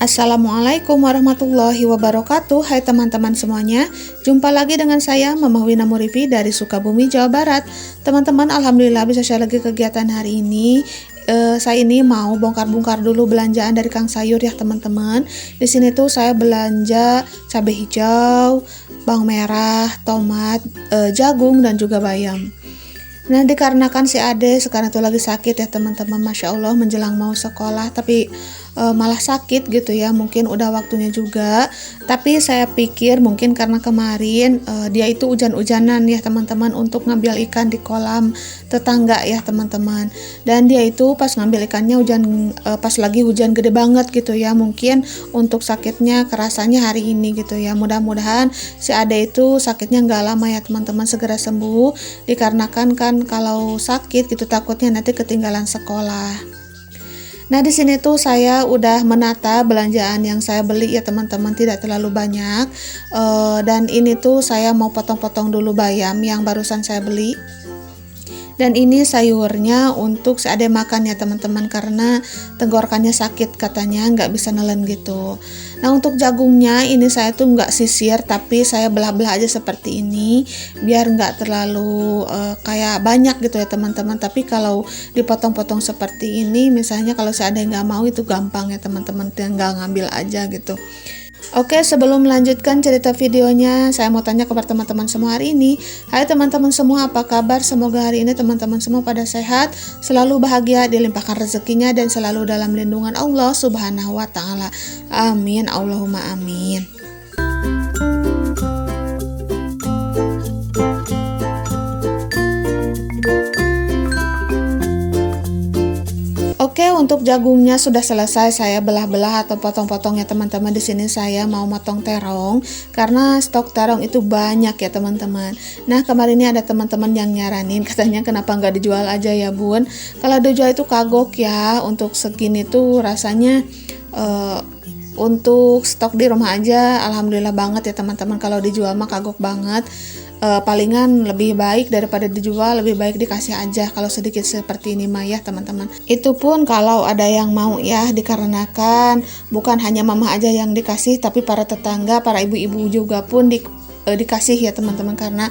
Assalamualaikum warahmatullahi wabarakatuh. Hai teman-teman semuanya, jumpa lagi dengan saya Mama Wina Murifi dari Sukabumi, Jawa Barat. Teman-teman, alhamdulillah bisa share lagi kegiatan hari ini. Saya ini mau bongkar-bongkar dulu belanjaan dari Kang Sayur ya teman-teman. Di sini tuh saya belanja cabai hijau, bawang merah, tomat, jagung dan juga bayam. Nah, dikarenakan si Ade sekarang tuh lagi sakit ya teman-teman, Masya Allah menjelang mau sekolah tapi malah sakit gitu ya, mungkin udah waktunya juga. Tapi saya pikir mungkin karena kemarin dia itu hujan-hujanan ya teman-teman untuk ngambil ikan di kolam tetangga ya teman-teman. Dan dia itu pas ngambil ikannya pas lagi hujan gede banget gitu ya, mungkin untuk sakitnya kerasanya hari ini gitu ya. Mudah-mudahan si Ade itu sakitnya nggak lama ya teman-teman, segera sembuh, dikarenakan kan kalau sakit gitu takutnya nanti ketinggalan sekolah. Nah, di sini tuh saya udah menata belanjaan yang saya beli ya teman-teman, tidak terlalu banyak. Dan ini tuh saya mau potong-potong dulu bayam yang barusan saya beli. Dan ini sayurnya untuk si Ade makan ya teman-teman, karena tenggorokannya sakit katanya, nggak bisa nelen gitu. Nah, untuk jagungnya ini saya tuh nggak sisir, tapi saya belah-belah aja seperti ini biar nggak terlalu kayak banyak gitu ya teman-teman. Tapi kalau dipotong-potong seperti ini, misalnya kalau si Ade nggak mau, itu gampang ya teman-teman, tinggal ngambil aja gitu. Oke, sebelum melanjutkan cerita videonya, saya mau tanya kepada teman-teman semua hari ini. Hai teman-teman semua, apa kabar? Semoga hari ini teman-teman semua pada sehat, selalu bahagia, dilimpahkan rezekinya, dan selalu dalam lindungan Allah Subhanahu wa Ta'ala. Amin, Allahumma amin. Oke, untuk jagungnya sudah selesai saya belah-belah atau potong-potong ya teman-teman. Di sini saya mau motong terong karena stok terong itu banyak ya teman-teman. Nah, kemarin ini ada teman-teman yang nyaranin, katanya kenapa nggak dijual aja ya bun. Kalau dijual itu kagok ya, untuk segini tuh rasanya untuk stok di rumah aja alhamdulillah banget ya teman-teman. Kalau dijual mah kagok banget. Palingan lebih baik daripada dijual, lebih baik dikasih aja kalau sedikit seperti ini mah ya teman-teman. Itu pun kalau ada yang mau ya, dikarenakan bukan hanya mama aja yang dikasih, tapi para tetangga, para ibu-ibu juga pun dikasih ya teman-teman, karena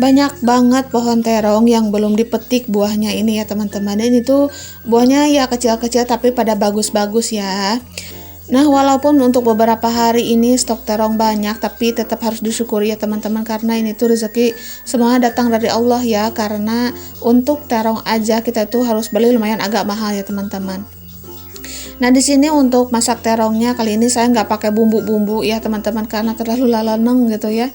banyak banget pohon terong yang belum dipetik buahnya ini ya teman-teman. Dan itu buahnya ya kecil-kecil tapi pada bagus-bagus ya. Nah, walaupun untuk beberapa hari ini stok terong banyak, tapi tetap harus disyukuri ya teman-teman, karena ini tuh rezeki semua datang dari Allah ya. Karena untuk terong aja kita tuh harus beli lumayan agak mahal ya teman-teman. Nah, di sini untuk masak terongnya kali ini saya nggak pakai bumbu-bumbu ya teman-teman, karena terlalu laleneng gitu ya.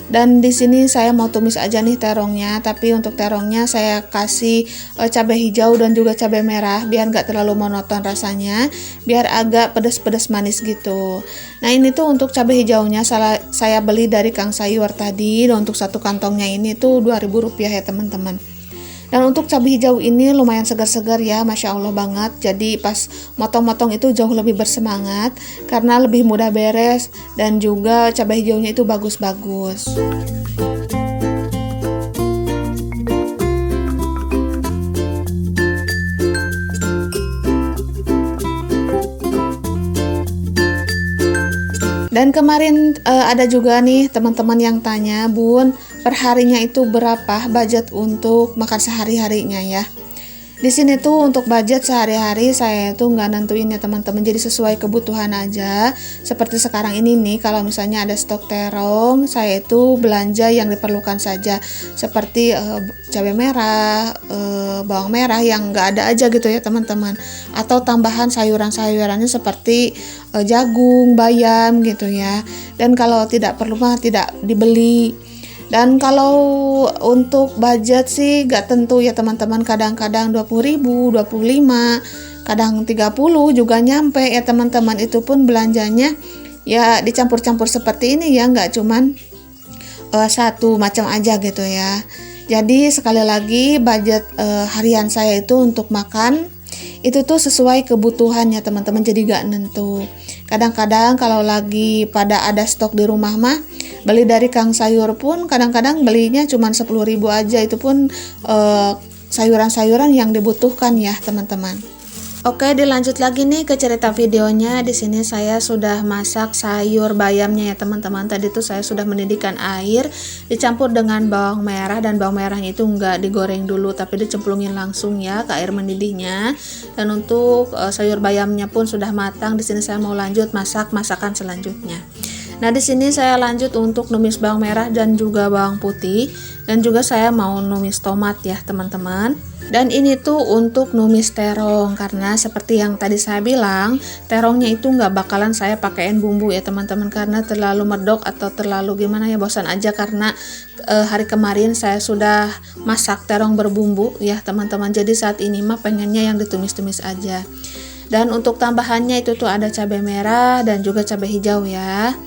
Dan di sini saya mau tumis aja nih terongnya, tapi untuk terongnya saya kasih cabai hijau dan juga cabai merah biar nggak terlalu monoton rasanya, biar agak pedas-pedas manis gitu. Nah, ini tuh untuk cabai hijaunya saya beli dari Kang Sayur tadi, dan untuk satu kantongnya ini tuh Rp2.000 ya teman-teman. Dan untuk cabai hijau ini lumayan segar-segar ya, Masya Allah banget. Jadi pas motong-motong itu jauh lebih bersemangat karena lebih mudah beres, dan juga cabai hijaunya itu bagus-bagus. Dan kemarin ada juga nih teman-teman yang tanya, Bun, perharinya itu berapa budget untuk makan sehari-harinya ya? Di sini tuh untuk budget sehari-hari saya tuh nggak nentuin ya teman-teman, jadi sesuai kebutuhan aja. Seperti sekarang ini nih, kalau misalnya ada stok terong, saya itu belanja yang diperlukan saja, seperti cabai merah, bawang merah yang nggak ada aja gitu ya teman-teman, atau tambahan sayuran-sayurannya seperti jagung, bayam gitu ya. Dan kalau tidak perlu mah tidak dibeli. Dan kalau untuk budget sih gak tentu ya teman-teman, kadang-kadang 20.000, 25, kadang 30 juga nyampe ya teman-teman. Itu pun belanjanya ya dicampur-campur seperti ini ya, gak cuman satu macam aja gitu ya. Jadi sekali lagi budget harian saya itu untuk makan itu tuh sesuai kebutuhan ya teman-teman, jadi gak nentu. Kadang-kadang kalau lagi pada ada stok di rumah mah beli dari Kang Sayur pun kadang-kadang belinya cuma 10.000 aja, itu pun sayuran-sayuran yang dibutuhkan ya teman-teman. Oke, dilanjut lagi nih ke cerita videonya. Di sini saya sudah masak sayur bayamnya ya teman-teman. Tadi tuh saya sudah mendidihkan air, dicampur dengan bawang merah, dan bawang merahnya itu enggak digoreng dulu tapi dicemplungin langsung ya ke air mendidihnya. Dan untuk sayur bayamnya pun sudah matang. Di sini saya mau lanjut masak masakan selanjutnya. Nah, di sini saya lanjut untuk numis bawang merah dan juga bawang putih, dan juga saya mau numis tomat ya teman-teman. Dan ini tuh untuk numis terong, karena seperti yang tadi saya bilang, terongnya itu nggak bakalan saya pakein bumbu ya teman-teman, karena terlalu medok atau terlalu gimana ya, bosan aja. Karena hari kemarin saya sudah masak terong berbumbu ya teman-teman, jadi saat ini mah pengennya yang ditumis-tumis aja. Dan untuk tambahannya itu tuh ada cabai merah dan juga cabai hijau ya.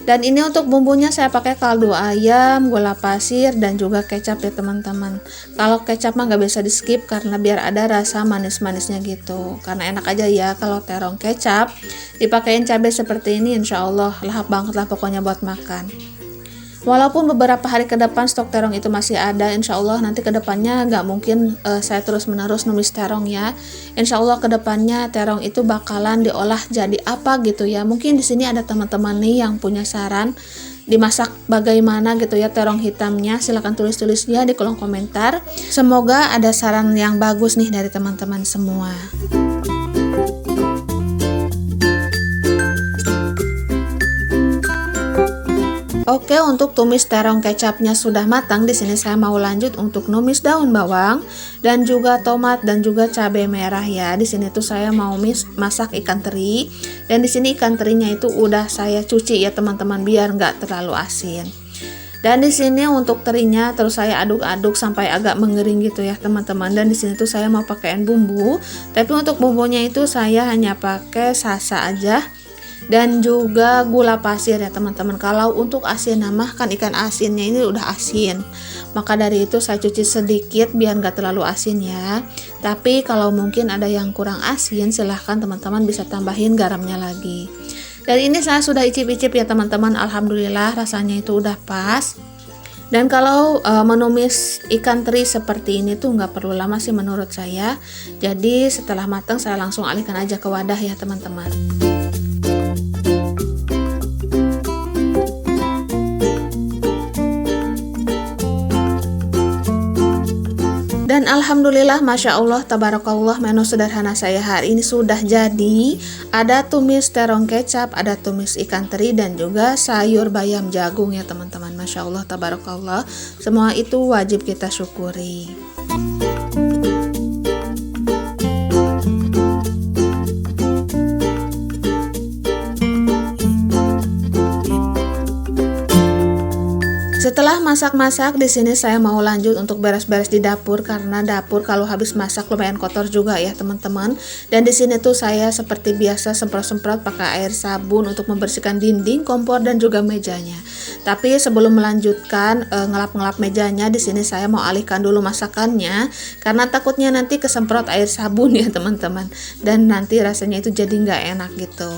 Dan ini untuk bumbunya saya pakai kaldu ayam, gula pasir, dan juga kecap ya teman-teman. Kalau kecap mah nggak bisa di skip karena biar ada rasa manis-manisnya gitu. Karena enak aja ya kalau terong kecap dipakein cabai seperti ini, insya Allah lahap banget lah pokoknya buat makan. Walaupun beberapa hari ke depan stok terong itu masih ada, insya Allah nanti ke depannya nggak mungkin saya terus menerus numis terong ya. Insya Allah ke depannya terong itu bakalan diolah jadi apa gitu ya. Mungkin di sini ada teman-teman nih yang punya saran dimasak bagaimana gitu ya terong hitamnya, silahkan tulis-tulis ya di kolom komentar. Semoga ada saran yang bagus nih dari teman-teman semua. Oke, untuk tumis terong kecapnya sudah matang. Di sini saya mau lanjut untuk numis daun bawang dan juga tomat dan juga cabai merah ya. Di sini tuh saya mau masak ikan teri, dan di sini ikan terinya itu udah saya cuci ya teman-teman biar nggak terlalu asin. Dan di sini untuk terinya terus saya aduk-aduk sampai agak mengering gitu ya teman-teman. Dan di sini tuh saya mau pakaiin bumbu, tapi untuk bumbunya itu saya hanya pakai sasa aja dan juga gula pasir ya teman-teman. Kalau untuk asin mah kan ikan asinnya ini udah asin, maka dari itu saya cuci sedikit biar nggak terlalu asin ya. Tapi kalau mungkin ada yang kurang asin, silahkan teman-teman bisa tambahin garamnya lagi. Dan ini saya sudah icip-icip ya teman-teman, alhamdulillah rasanya itu udah pas. Dan kalau menumis ikan teri seperti ini tuh nggak perlu lama sih menurut saya. Jadi setelah matang saya langsung alihkan aja ke wadah ya teman-teman. Dan alhamdulillah, masya Allah, tabarakallah, menu sederhana saya hari ini sudah jadi. Ada tumis terong kecap, ada tumis ikan teri, dan juga sayur bayam jagung ya teman-teman. Masya Allah, tabarakallah, semua itu wajib kita syukuri. Setelah masak-masak, di sini saya mau lanjut untuk beres-beres di dapur, karena dapur kalau habis masak lumayan kotor juga ya teman-teman. Dan di sini tuh saya seperti biasa semprot-semprot pakai air sabun untuk membersihkan dinding, kompor, dan juga mejanya. Tapi sebelum melanjutkan ngelap-ngelap mejanya, di sini saya mau alihkan dulu masakannya karena takutnya nanti kesemprot air sabun ya teman-teman, dan nanti rasanya itu jadi nggak enak gitu.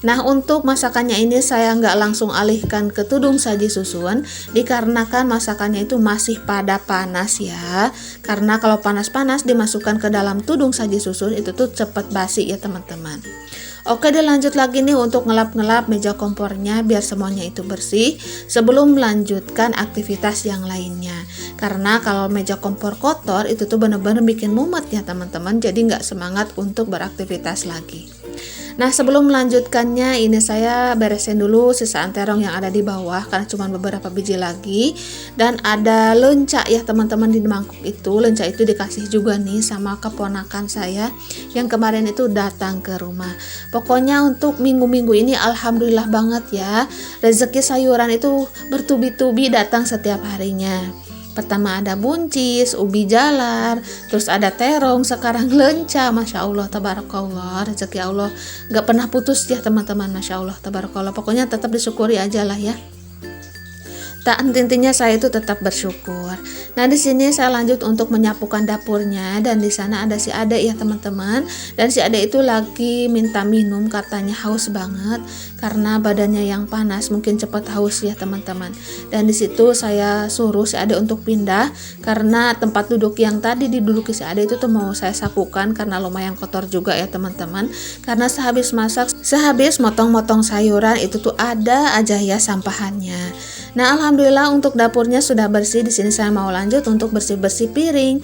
Nah, untuk masakannya ini saya nggak langsung alihkan ke tudung saji susun, dikarenakan masakannya itu masih pada panas ya. Karena kalau panas-panas dimasukkan ke dalam tudung saji susun itu tuh cepet basi ya teman-teman. Oke, dilanjut lagi nih untuk ngelap-ngelap meja kompornya biar semuanya itu bersih sebelum melanjutkan aktivitas yang lainnya. Karena kalau meja kompor kotor itu tuh bener-bener bikin mumet ya teman-teman, jadi nggak semangat untuk beraktivitas lagi. Nah, sebelum melanjutkannya ini saya beresin dulu sisaan terong yang ada di bawah karena cuma beberapa biji lagi. Dan ada lenca ya teman-teman di mangkuk itu. Lenca itu dikasih juga nih sama keponakan saya yang kemarin itu datang ke rumah. Pokoknya untuk minggu-minggu ini alhamdulillah banget ya, rezeki sayuran itu bertubi-tubi datang setiap harinya. Pertama ada buncis, ubi jalar, terus ada terong, sekarang lenca. Masya Allah, tabarakallah, rezeki Allah gak pernah putus ya teman-teman. Masya Allah, tabarakallah, pokoknya tetap disyukuri aja lah ya. Tak henti-hentinya saya itu tetap bersyukur. Nah, di sini saya lanjut untuk menyapukan dapurnya, dan di sana ada si Ade ya teman-teman. Dan si Ade itu lagi minta minum, katanya haus banget karena badannya yang panas, mungkin cepat haus ya teman-teman. Dan di situ saya suruh si Ade untuk pindah karena tempat duduk yang tadi diduduki si Ade itu tuh mau saya sapukan karena lumayan kotor juga ya teman-teman. Karena sehabis masak, sehabis motong-motong sayuran itu tuh ada aja ya sampahannya. Nah, alhamdulillah untuk dapurnya sudah bersih. Di sini saya mau lanjut untuk bersih-bersih piring.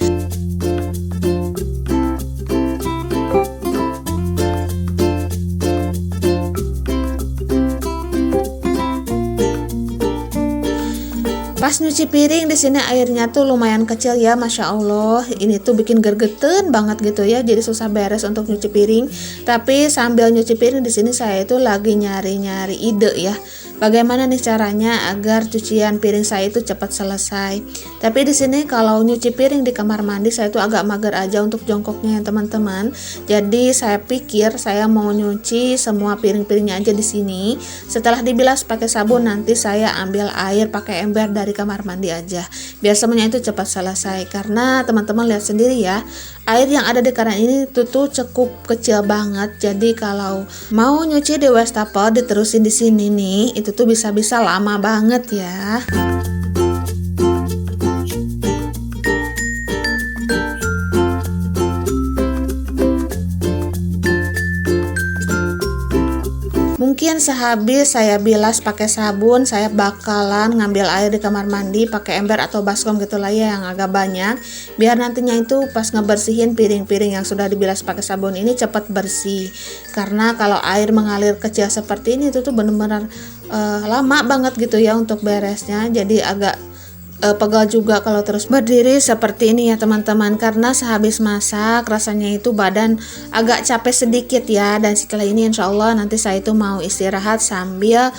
Pas nyuci piring di sini airnya tuh lumayan kecil ya, masya Allah. Ini tuh bikin gergeten banget gitu ya, jadi susah beres untuk nyuci piring. Tapi sambil nyuci piring di sini saya itu lagi nyari-nyari ide ya. Bagaimana nih caranya agar cucian piring saya itu cepat selesai. Tapi di sini kalau nyuci piring di kamar mandi saya itu agak mager aja untuk jongkoknya ya teman-teman. Jadi saya pikir saya mau nyuci semua piring-piringnya aja di sini. Setelah dibilas pakai sabun, nanti saya ambil air pakai ember dari kamar mandi aja. Biar semuanya itu cepat selesai. Karena teman-teman lihat sendiri ya, air yang ada di keran ini tuh cukup kecil banget. Jadi kalau mau nyuci di wastafel diterusin di sini nih, itu tuh bisa-bisa lama banget ya. Mungkin sehabis saya bilas pakai sabun, saya bakalan ngambil air di kamar mandi pakai ember atau baskom gitulah ya yang agak banyak, biar nantinya itu pas ngebersihin piring-piring yang sudah dibilas pakai sabun ini cepat bersih. Karena kalau air mengalir kecil seperti ini itu tuh bener-bener lama banget gitu ya untuk beresnya. Jadi agak pegal juga kalau terus berdiri seperti ini ya teman-teman, karena sehabis masak rasanya itu badan agak capek sedikit ya. Dan setelah ini insya Allah nanti saya itu mau istirahat sambil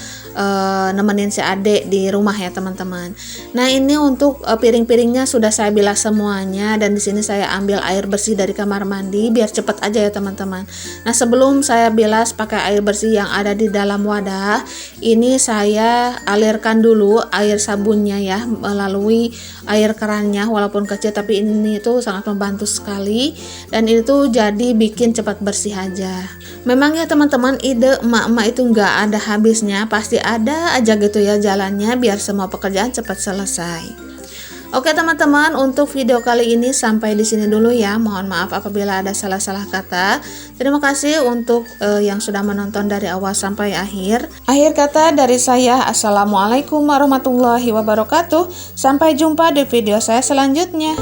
nemenin si Ade di rumah ya teman-teman. Nah, ini untuk piring-piringnya sudah saya bilas semuanya, dan di sini saya ambil air bersih dari kamar mandi biar cepet aja ya teman-teman. Nah, sebelum saya bilas pakai air bersih yang ada di dalam wadah, ini saya alirkan dulu air sabunnya ya melalui air kerannya, walaupun kecil tapi ini tuh sangat membantu sekali, dan itu jadi bikin cepat bersih aja. Memang ya teman-teman, ide emak-emak itu nggak ada habisnya, pasti ada aja gitu ya jalannya biar semua pekerjaan cepat selesai. Oke teman-teman, untuk video kali ini sampai di sini dulu ya. Mohon maaf apabila ada salah-salah kata. Terima kasih untuk yang sudah menonton dari awal sampai akhir. Akhir kata dari saya, assalamualaikum warahmatullahi wabarakatuh. Sampai jumpa di video saya selanjutnya.